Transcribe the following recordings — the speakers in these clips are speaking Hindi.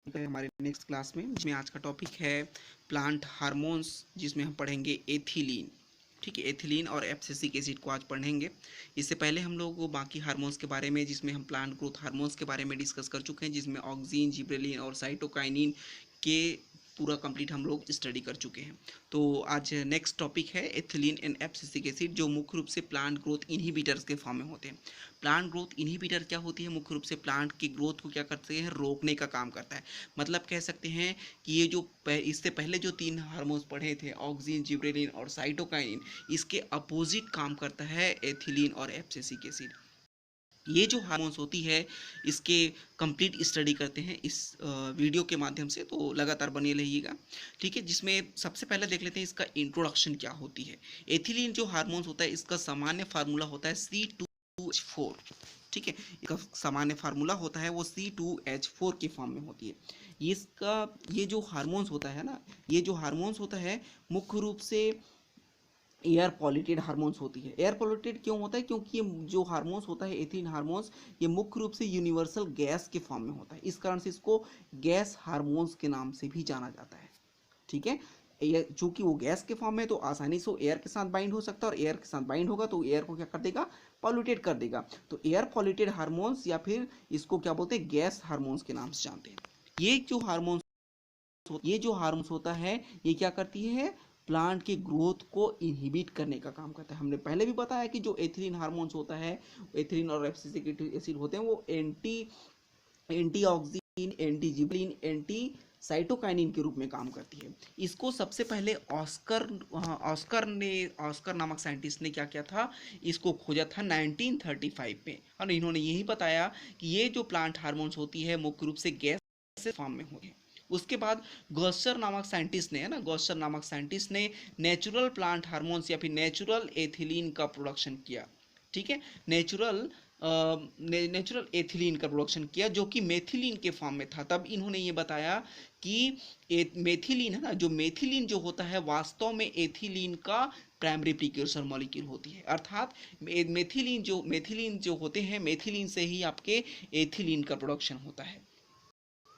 हमारे नेक्स्ट क्लास में, जिसमें आज का टॉपिक है प्लांट हार्मोन्स, जिसमें हम पढ़ेंगे एथिलीन। ठीक है, एथिलीन और एब्सिसिक एसिड को आज पढ़ेंगे। इससे पहले हम लोग बाकी हार्मोन्स के बारे में, जिसमें हम प्लांट ग्रोथ हार्मोन्स के बारे में डिस्कस कर चुके हैं, जिसमें ऑक्सिन, जिब्रेलिन और साइटोकाइनिन के पूरा कंप्लीट हम लोग स्टडी कर चुके हैं। तो आज नेक्स्ट टॉपिक है एथिलीन एंड एब्सिसिक एसिड, जो मुख्य रूप से प्लांट ग्रोथ इनहिबिटर्स के फॉर्म में होते हैं। प्लांट ग्रोथ इनहिबिटर क्या होती है? मुख्य रूप से प्लांट की ग्रोथ को क्या करते हैं? रोकने का काम करता है। मतलब कह सकते हैं कि ये जो इससे पहले जो तीन हार्मोन्स पढ़े थे, ऑक्सिन, जिब्रेलिन और साइटोकाइनिन, इसके अपोजिट काम करता है एथिलीन और एब्सिसिक एसिड। ये जो हार्मोन्स होती है, इसके कंप्लीट स्टडी करते हैं इस वीडियो के माध्यम से, तो लगातार बने रहिएगा। ठीक है, जिसमें सबसे पहले देख लेते हैं इसका इंट्रोडक्शन क्या होती है। एथिलीन जो हार्मोन्स होता है, इसका सामान्य फार्मूला होता है C2H4। ठीक है, इसका सामान्य फार्मूला होता है वो C2H4 के फॉर्म में होती है। इसका ये जो हार्मोन्स होता है ना, ये जो हार्मोन्स होता है मुख्य रूप से एयर पॉल्यूटेड हार्मोन्स होती है। एयर पॉल्यूटेड क्यों होता है? क्योंकि ये जो हार्मोन्स होता है एथिलीन हार्मोन्स, ये मुख्य रूप से यूनिवर्सल गैस के फॉर्म में होता है। इस कारण से इसको गैस हार्मोन्स के नाम से भी जाना जाता है। ठीक है, चूंकि वो गैस के फॉर्म में, तो आसानी से एयर के साथ बाइंड हो सकता है, और एयर के साथ बाइंड होगा तो एयर को क्या कर देगा? पॉल्यूटेड कर देगा। तो एयर पॉल्यूटेड हार्मोन्स, या फिर इसको क्या बोलते हैं? गैस हार्मोन्स के नाम से जानते हैं। ये जो हार्मोन्स होता है, ये क्या करती है? प्लांट के ग्रोथ को इनहिबिट करने का काम करता है। हमने पहले भी बताया कि जो एथिलीन हार्मोन्स होता है, एथिलीन और एब्सिसिक एसिड होते हैं, वो anti auxin, anti gibberellin, anti cytokinin के रूप में काम करती है। इसको सबसे पहले ऑस्कर नामक साइंटिस्ट ने क्या किया था? इसको खोजा था 1935 में, और इन्होंने यही बताया कि ये जो प्लांट हार्मोन्स होती है मुख्य रूप से गैस फॉर्म में होती है। उसके बाद गॉस्चर नामक साइंटिस्ट ने, है ना, गॉस्चर नामक साइंटिस्ट ने नेचुरल प्लांट हार्मोन्स या फिर नेचुरल एथिलीन का प्रोडक्शन किया। ठीक है, नेचुरल एथिलीन का प्रोडक्शन किया, जो कि मेथिलीन के फॉर्म में था। तब इन्होंने ये बताया कि मेथिलीन, है ना, जो मेथिलीन जो होता है, वास्तव में एथिलीन का प्राइमरी प्रिक्यूर्सर मॉलिक्यूल होती है। अर्थात मेथिलीन जो होते हैं, मेथिलीन से ही आपके एथिलीन का प्रोडक्शन होता है।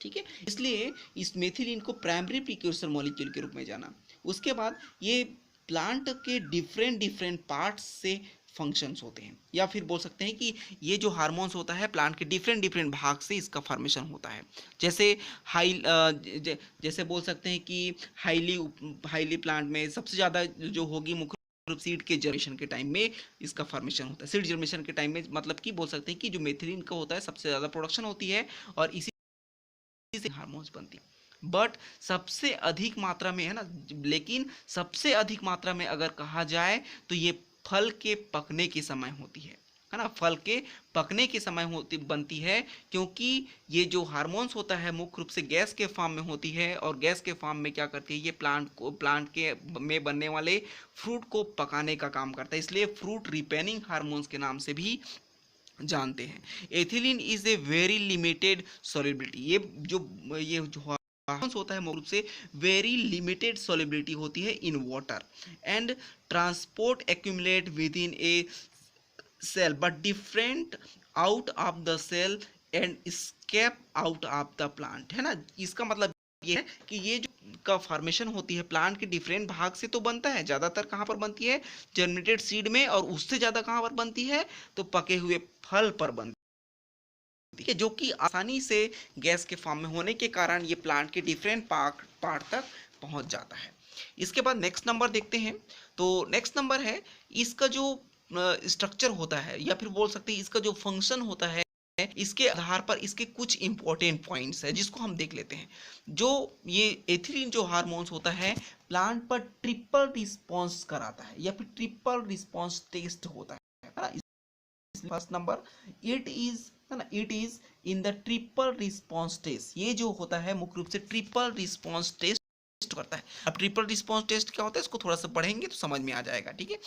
ठीक है, इसलिए इस मेथिलीन को प्राइमरी प्रिक्यूर्सर मॉलिक्यूल के रूप में जाना। उसके बाद ये प्लांट के डिफरेंट डिफरेंट पार्ट्स से फंक्शंस होते हैं, या फिर बोल सकते हैं कि ये जो हार्मोन्स होता है, प्लांट के डिफरेंट डिफरेंट भाग से इसका फॉर्मेशन होता है। जैसे जैसे बोल सकते हैं कि हाईली प्लांट में सबसे ज़्यादा जो होगी मुख्य सीड के जनरेशन के टाइम में इसका फॉर्मेशन होता है। सीड जनरेशन के टाइम में, मतलब कि बोल सकते हैं कि जो मेथिलीन का होता है, सबसे ज़्यादा प्रोडक्शन होती है, और इसी से हार्मोन्स बनती है। बट सबसे अधिक मात्रा में, है ना, लेकिन सबसे अधिक मात्रा में अगर कहा जाए तो ये फल के पकने के समय होती है ना, फल के पकने के समय होती बनती है। क्योंकि ये जो हार्मोन्स होता है मुख्य रूप से गैस के फॉर्म में होती है, और गैस के फॉर्म में क्या करती है? ये प्लांट के में बनने वाले फ्रूट को पकाने का काम करता है। इसलिए फ्रूट रिपेनिंग हार्मोन्स के नाम से भी जानते हैं। Ethylene is a very limited solubility. ये जो हार्मोन्स होता है मुख्य रूप से वेरी लिमिटेड सॉल्युबिलिटी होती है in water, and transport accumulate within a cell but different out of the cell and escape out of the plant. है ना, इसका मतलब ये है कि ये जो का फॉर्मेशन होती है प्लांट के डिफरेंट भाग से तो बनता है। ज़्यादातर कहाँ पर बनती है? जर्मिनेटेड सीड में, और उससे ज़्यादा कहाँ पर बनती है? तो पके हुए फल पर बनती है, जो कि आसानी से गैस के फॉर्म में होने के कारण ये प्लांट के डिफरेंट पार्ट तक पहुंच जाता है। इसके बाद नेक्स्ट नंबर देखते हैं। तो नेक्स्ट नंबर है इसका जो स्ट्रक्चर होता है, या फिर बोल सकते हैं इसका जो फंक्शन होता है, इसके आधार पर इसके कुछ इंपॉर्टेंट पॉइंट्स है, जिसको हम देख लेते हैं। जो ये एथिलीन जो हार्मोन्स होता है, प्लांट पर ट्रिपल रिस्पॉन्स कराता है, या फिर ट्रिपल रिस्पॉन्स टेस्ट होता है ना। फर्स्ट नंबर, इट इज, है ना, it is in the triple response test. ये जो होता है मुख्य रूप से ट्रिपल रिस्पॉन्स टेस्ट करता है। अब ट्रिपल रिस्पॉन्स टेस्ट क्या होता है, इसको थोड़ा सा पढ़ेंगे तो समझ में आ जाएगा। ठीक है,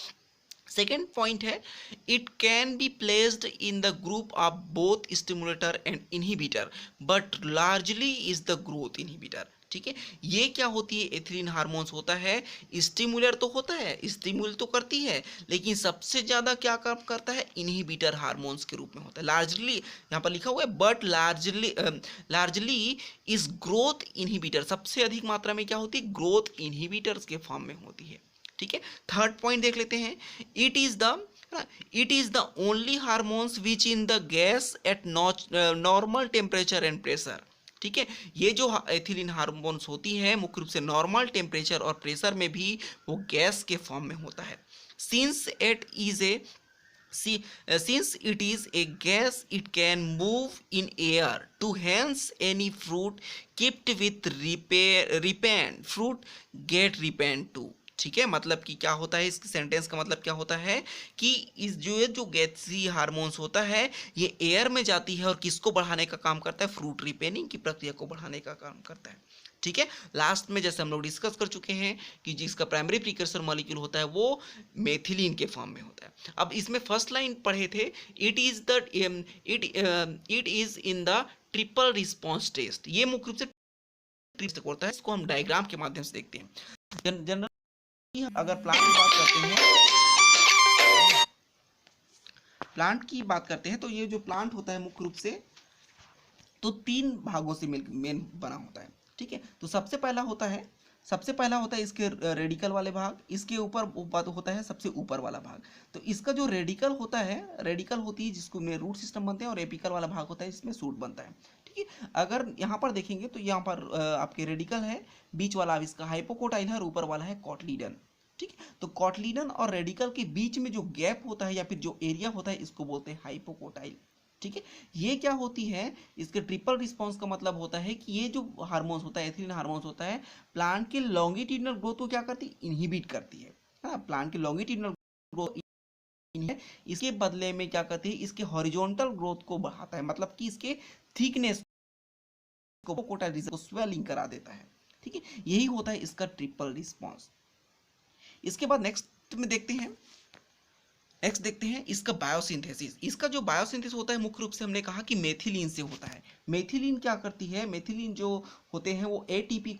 सेकेंड पॉइंट है, it can be placed in the group of both stimulator and inhibitor, but largely is the growth inhibitor. ठीक है। ये क्या होती है, एथिलीन हार्मोन्स होता है, स्टिमुलर तो होता है, स्टिमुल तो करती है, लेकिन सबसे ज्यादा क्या काम करता है, इनहिबिटर हार्मोन्स के रूप में होता है। लार्जली यहाँ पर लिखा हुआ है, but largely is growth inhibitor, सबसे अधिक मात्रा में क्या होती है, ग्रोथ इनहिबिटर्स के फॉर्म में होती है। ठीक है। थर्ड पॉइंट देख लेते हैं, it is the it is the only hormones which in the gas at normal temperature and pressure. ठीक है। ये जो एथिलीन हार्मोन्स होती है मुख्य रूप से नॉर्मल टेम्परेचर और प्रेशर में भी वो गैस के फॉर्म में होता है। Since it is a since it is a gas, it can move in air to hence any fruit kept with ripened fruit get ripened too। ठीक है। मतलब कि क्या होता है, इस सेंटेंस का मतलब क्या होता है कि इस जो गैसीय हार्मोन्स होता है ये एयर में जाती है और किसको बढ़ाने का काम करता है, फ्रूट रिपेनिंग की प्रक्रिया को बढ़ाने का काम करता है। ठीक है। लास्ट में जैसे हम लोग डिस्कस कर चुके हैं कि जिसका प्राइमरी प्रीकर्सर मॉलिक्यूल होता है वो मेथिलीन के फॉर्म में होता है। अब इसमें फर्स्ट लाइन पढ़े थे, it is in the triple response test. ये मुख्य रूप से ट्रिप्स होता है, इसको हम डायग्राम के माध्यम से देखते हैं। जनरल अगर प्लांट की बात करते हैं तो ये जो प्लांट होता है मुख्य रूप से तो 3 भागों से मेन बना होता है। ठीक है। तो सबसे पहला होता है इसके रेडिकल वाले भाग, इसके ऊपर होता है सबसे ऊपर वाला भाग। तो इसका जो रेडिकल होती है जिसको में रूट सिस्टम बनते हैं, और एपिकल वाला भाग होता है जिसमें सूट बनता है। ठीक है। अगर यहाँ पर देखेंगे तो यहाँ पर आपके रेडिकल है, बीच वाला इसका हाइपोकोटाइल है और ऊपर वाला है कॉटलीडन। ठीक है। तो कॉटलीडन और रेडिकल के बीच में जो गैप होता है या फिर जो एरिया होता है इसको बोलते हैं हाइपोकोटाइल। ठीक है। ये क्या होती है, इसके ट्रिपल रिस्पॉन्स का मतलब होता है कि ये जो हार्मोन्स होता है, एथिलीन हार्मोन्स होता है, प्लांट के लॉन्गिट्यूडिनल ग्रोथ को क्या करती है, इनहिबिट करती है। हाँ, प्लांट के लॉन्गिट्यूडिनल ग्रोथ है, इसके बदले में क्या करती है, इसके हॉरिजॉन्टल ग्रोथ को बढ़ाता है, मतलब कि इसके थिकनेस को स्वेलिंग करा देता है। ठीक है। यही होता है इसका ट्रिपल रिस्पॉन्स। इसके बाद नेक्स्ट देखते हैं इसका बायोसिंथेसिस। इसका जो बायोसिंथेसिस होता है मुख्य रूप से हमने कहा कि मेथिलीन से होता है। मेथिलीन क्या करती है, मेथिलीन जो होते हैं वो एटीपी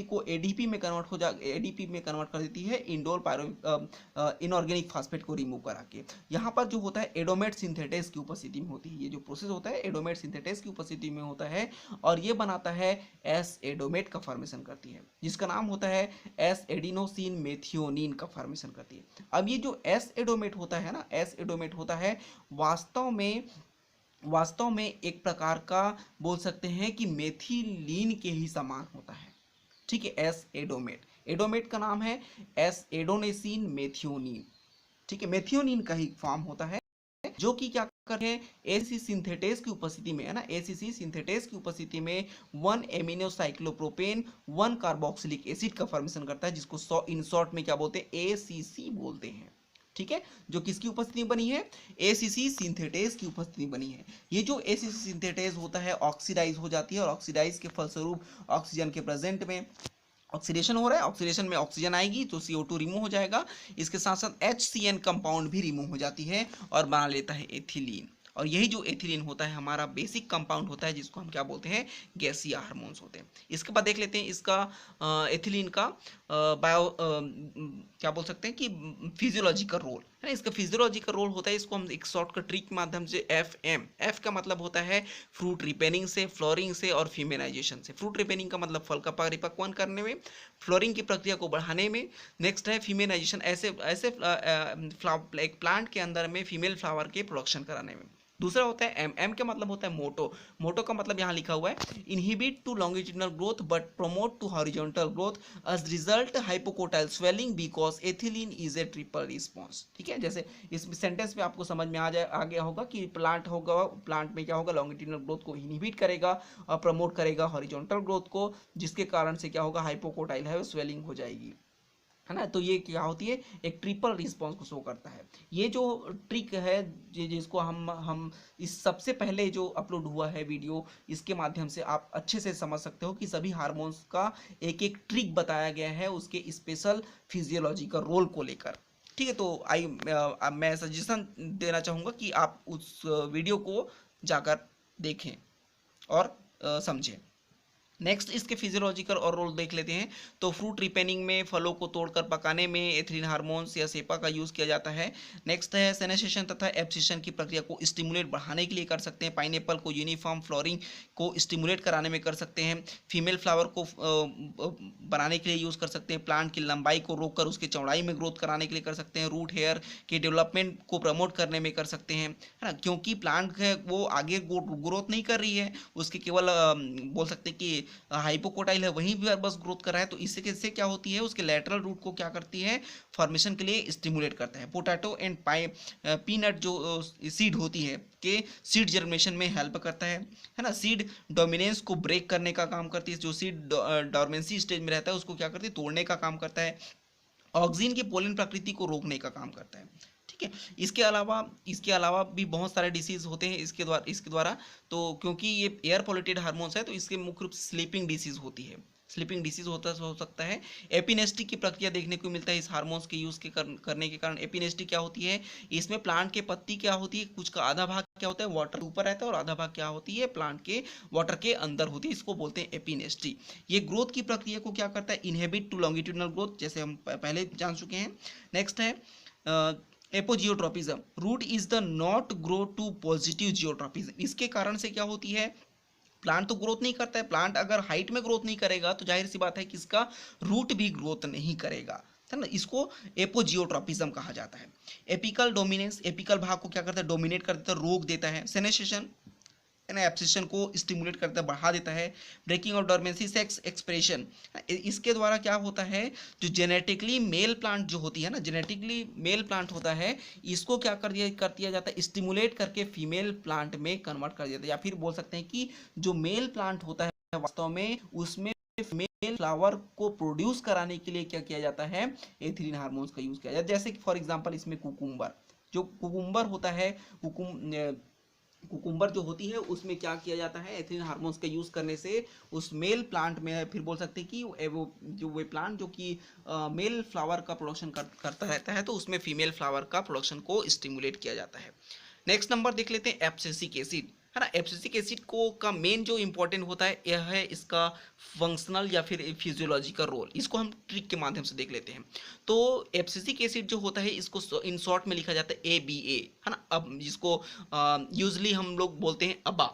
को एडीपी में कन्वर्ट कर देती है, इनऑर्गेनिक फास्फेट को रिमूव करा के। यहाँ पर जो होता है एडोमेट सिंथेटेस की उपस्थिति में होती है। ये जो प्रोसेस होता है एडोमेट सिंथेटेस की उपस्थिति में होता है और ये बनाता है एस एडोमेट का फॉर्मेशन करती है, जिसका नाम होता है एस एडिनोसिन मेथियोनिन का फॉर्मेशन करती है। अब ये जो एस एडोमेट होता है ना, एस एडोमेट होता है वास्तव में एक प्रकार का बोल सकते हैं कि मेथिलीन के ही समान होता है। ठीक है। एस एडोमेट का नाम है एस एडोनेसिन मेथियोनिन। ठीक है। मेथियोनिन का ही फॉर्म होता है जो कि क्या करते हैं, एसीसी सिंथेटेस की उपस्थिति में है ना, एसीसी सिंथेटेस की उपस्थिति में 1 एमिनो साइक्लोप्रोपेन 1 कार्बोक्सिलिक एसिड का फॉर्मेशन करता है, जिसको इन शॉर्ट में क्या बोलते हैं, एसीसी बोलते हैं। ठीक है। जो किसकी उपस्थिति में बनी है, एसीसी सिंथेटेस की उपस्थिति में बनी है। ये जो एसीसी सिंथेटेस होता है ऑक्सीडाइज हो जाती है और ऑक्सीडाइज के फलस्वरूप ऑक्सीजन के प्रेजेंट में ऑक्सीडेशन हो रहा है, ऑक्सीडेशन में ऑक्सीजन आएगी तो CO2 रिमूव हो जाएगा, इसके साथ साथ HCN कंपाउंड भी रिमूव हो जाती है और बना लेता है एथिलीन। और यही जो एथिलीन होता है हमारा बेसिक कंपाउंड होता है, जिसको हम क्या बोलते हैं, गैसीय हार्मोन्स होते हैं। इसके बाद देख लेते हैं इसका एथिलीन का क्या बोल सकते हैं कि फिजियोलॉजिकल रोल है ना। इसका फिजियोलॉजिकल रोल होता है, इसको हम एक शॉर्टकट ट्रिक के माध्यम से एफ का मतलब होता है फ्रूट रिपेनिंग से, फ्लोरिंग से और फीमेनाइजेशन से। फ्रूट रिपेनिंग का मतलब फल का परिपक्वन करने में, फ्लोरिंग की प्रक्रिया को बढ़ाने में। नेक्स्ट है फीमेनाइजेशन, ऐसे एक प्लांट के अंदर में फीमेल फ्लावर के प्रोडक्शन कराने में। दूसरा होता है एम का मतलब होता है मोटो का मतलब यहाँ लिखा हुआ है inhibit to longitudinal growth but promote to horizontal growth as result hypocotyl swelling because ethylene is a triple response. ठीक है। जैसे इस सेंटेंस में आपको समझ में आ गया होगा कि प्लांट में क्या होगा, लॉन्गिट्यूडिनल ग्रोथ को इनहिबिट करेगा और प्रमोट करेगा हॉरिजॉन्टल ग्रोथ को, जिसके कारण से क्या होगा, हाइपोकोटाइल है स्वेलिंग हो जाएगी, है ना। तो ये क्या होती है, एक ट्रिपल रिस्पॉन्स को शो करता है। ये जो ट्रिक है जिसको हम इस सबसे पहले जो अपलोड हुआ है वीडियो, इसके माध्यम से आप अच्छे से समझ सकते हो कि सभी हार्मोन्स का एक एक ट्रिक बताया गया है उसके स्पेशल फिजियोलॉजिकल रोल को लेकर। ठीक है। तो मैं सजेशन देना चाहूँगा कि आप उस वीडियो को जाकर देखें और समझें। नेक्स्ट इसके फिजियोलॉजिकल और रोल देख लेते हैं। तो फ्रूट रिपेनिंग में फलों को तोड़कर पकाने में एथिलीन हार्मोन्स या सेपा का यूज़ किया जाता है। नेक्स्ट है सेनेसेशन तथा एब्सिशन की प्रक्रिया को स्टिमुलेट बढ़ाने के लिए कर सकते हैं। पाइनएप्पल को यूनिफॉर्म फ्लोरिंग को स्टिमुलेट कराने में कर सकते हैं। फीमेल फ्लावर को बनाने के लिए यूज़ कर सकते हैं। प्लांट की लंबाई को रोककर उसकी चौड़ाई में ग्रोथ कराने के लिए कर सकते हैं। रूट हेयर के डेवलपमेंट को प्रमोट करने में कर सकते हैं, है ना, क्योंकि प्लांट है वो आगे ग्रोथ नहीं कर रही है, उसके केवल बोल सकते हैं कि हाइपोकोटाइल है वहीं भी बस ग्रोथ कर रहा है। तो इससे क्या होती है, उसके लेटरल रूट को क्या करती है, फॉर्मेशन के लिए स्टिमुलेट करता है। पोटैटो एंड पीनट जो सीड होती है के सीड जर्मिनेशन में हेल्प करता है ना। सीड डोमिनेंस को ब्रेक करने का काम करती है। जो सीड डोर्मेंसी स्टेज में रहता है उसको क्या करती है, तोड़ने का काम करता है। ऑक्सीजन की पोलन प्रकृति को रोकने का काम करता है, ठीक है। इसके अलावा भी बहुत सारे डिसीज होते हैं इसके द्वारा। तो क्योंकि ये एयर पॉल्यूटेड हार्मोन्स है तो इसके मुख्य रूप से स्लीपिंग डिसीज होती है, स्लीपिंग डिसीज हो सकता है। एपिनेस्टी की प्रक्रिया देखने को मिलता है इस हार्मोन्स के यूज करने के कारण। एपिनेस्टी क्या होती है, इसमें प्लांट के पत्ती क्या होती है, कुछ का आधा भाग क्या होता है वाटर ऊपर रहता है और आधा भाग क्या होती है प्लांट के वाटर के अंदर होती है, इसको बोलते हैं एपिनेस्टी। ये ग्रोथ की प्रक्रिया को क्या करता है, इनहेबिट टू लॉन्गिट्यूडनल ग्रोथ, जैसे हम पहले जान चुके हैं। नेक्स्ट है apogeotropism. Root is the not grow to positive geotropism. इसके कारण से क्या होती है, प्लांट तो ग्रोथ नहीं करता है, प्लांट अगर हाइट में ग्रोथ नहीं करेगा तो जाहिर सी बात है कि इसका रूट भी ग्रोथ नहीं करेगा, है ना। इसको एपोजियोट्रोपिज्म कहा जाता है। एपिकल डोमिनेंस, एपिकल भाग को क्या करता है, डोमिनेट कर देता है, रोक देता है। सेनेसेशन एब्सिशन को स्टिमुलेट करता है, बढ़ा देता है। ब्रेकिंग ऑफ डोर्मेंसी, सेक्स एक्सप्रेशन, इसके द्वारा क्या होता है, जो जेनेटिकली मेल प्लांट जो होती है ना, जेनेटिकली मेल प्लांट होता है, इसको क्या कर दिया जाता है, स्टिमुलेट करके फीमेल प्लांट में कन्वर्ट कर दिया जाता है। या फिर बोल सकते हैं कि जो मेल प्लांट होता है वास्तव में उसमें मेल फ्लावर को प्रोड्यूस कराने के लिए क्या किया जाता है, एथिलीन हार्मोन्स का यूज किया जाता है। जैसे कि फॉर एग्जांपल इसमें कुकुम्बर, जो कुकुम्बर होता है, कुकुम्बर जो होती है उसमें क्या किया जाता है, एथिलीन हार्मोन्स का यूज करने से उस मेल प्लांट में, फिर बोल सकते हैं कि वो प्लांट जो कि मेल फ्लावर का प्रोडक्शन करता रहता है तो उसमें फीमेल फ्लावर का प्रोडक्शन को स्टिमुलेट किया जाता है। नेक्स्ट नंबर देख लेते हैं एब्सिसिक एसिड, है ना। एब्सिसिक एसिड को का मेन जो इंपॉर्टेंट होता है यह है इसका फंक्शनल या फिर फिजियोलॉजिकल रोल। इसको हम ट्रिक के माध्यम से देख लेते हैं। तो एब्सिसिक एसिड जो होता है इसको इन शॉर्ट में लिखा जाता है ABA, है ना। अब जिसको यूजली हम लोग बोलते हैं अबा,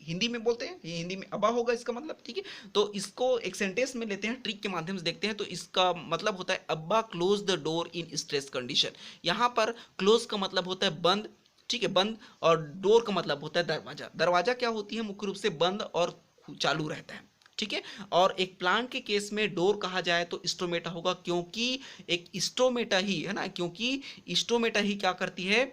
हिंदी में बोलते हैं, ये हिंदी में अबा होगा इसका मतलब, ठीक है। तो इसको एक सेंटेंस में लेते हैं, ट्रिक के माध्यम से देखते हैं। तो इसका मतलब होता है अब्बा close the door in stress condition. यहाँ पर क्लोज का मतलब होता है बंद, ठीक है, बंद, और डोर का मतलब होता है दरवाजा। दरवाजा क्या होती है, मुख्य रूप से बंद और चालू रहता है, ठीक है। और एक प्लांट के केस में डोर कहा जाए तो स्टोमेटा होगा, क्योंकि एक स्टोमेटा ही, है ना, क्योंकि स्टोमेटा ही क्या करती है,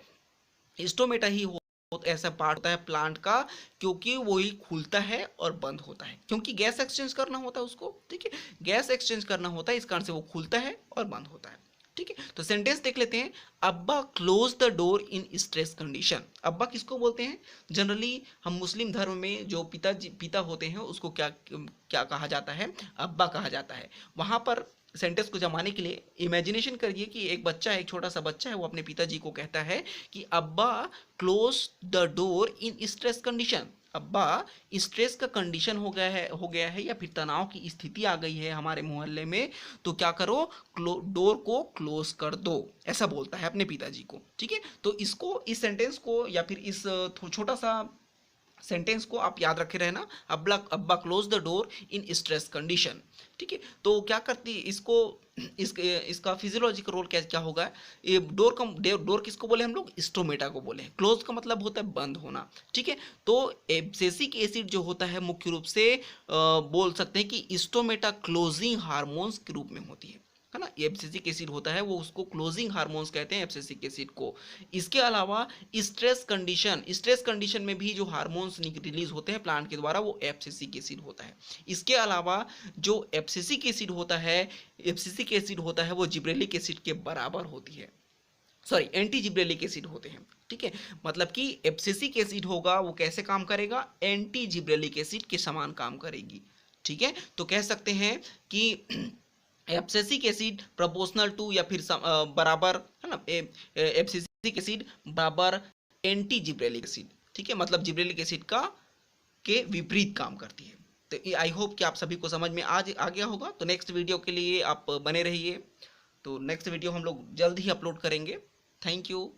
स्टोमेटा ही ऐसा पार्ट होता है प्लांट का, क्योंकि वही खुलता है और बंद होता है, क्योंकि गैस एक्सचेंज करना होता है उसको, ठीक है, गैस एक्सचेंज करना होता है, इस कारण से वो खुलता है और बंद होता है, ठीक है। तो सेंटेंस देख लेते हैं, अब्बा close the door in stress condition. अब्बा किसको बोलते हैं, जनरली हम मुस्लिम धर्म में जो पिता होते हैं उसको क्या क्या कहा जाता है, अब्बा कहा जाता है। वहां पर सेंटेंस को जमाने के लिए इमेजिनेशन करिए कि एक बच्चा है, एक छोटा सा बच्चा है, वो अपने पिताजी को कहता है कि अब्बा close the door in stress condition. अब्बा स्ट्रेस का कंडीशन हो गया है या फिर तनाव की स्थिति आ गई है हमारे मोहल्ले में, तो क्या करो, डोर को क्लोज कर दो, ऐसा बोलता है अपने पिताजी को, ठीक है। तो इस सेंटेंस को या फिर इस छोटा सा सेंटेंस को आप याद रखे रहना, अब्बा close the door in stress condition, ठीक है। तो क्या करती इसको इसका फिजियोलॉजिकल रोल क्या क्या होगा, ये डोर किसको बोले हम लोग, स्टोमेटा को बोले। क्लोज का मतलब होता है बंद होना, ठीक है। तो एब्सिसिक एसिड जो होता है मुख्य रूप से बोल सकते हैं कि स्टोमेटा क्लोजिंग हार्मोन्स के रूप में होती है ना। एब्सिसिक एसिड होता है वो उसको क्लोजिंग हार्मोन्स कहते हैं एब्सिसिक एसिड को। इसके अलावा स्ट्रेस कंडीशन में भी जो हार्मोन्स रिलीज होते हैं प्लांट के द्वारा वो एब्सिसिक एसिड होता है। इसके अलावा जो एब्सिसिक एसिड होता है वो जिब्रेलिक एसिड के बराबर होती है, सॉरी एंटी जिब्रेलिक एसिड होते हैं, ठीक है। मतलब कि एब्सिसिक एसिड होगा वो कैसे काम करेगा, एंटी जिब्रेलिक एसिड के समान काम करेगी, ठीक है। तो कह सकते हैं कि एब्सिसिक एसिड प्रोपोर्शनल टू या फिर बराबर, है ना, एब्सिसिक एसिड बराबर एंटी जिब्रेलिक एसिड, ठीक है। मतलब जिब्रेलिक एसिड का के विपरीत काम करती है, तो आई होप कि आप सभी को समझ में आज आ गया होगा। तो नेक्स्ट वीडियो के लिए आप बने रहिए। तो नेक्स्ट वीडियो हम लोग जल्द ही अपलोड करेंगे। Thank you.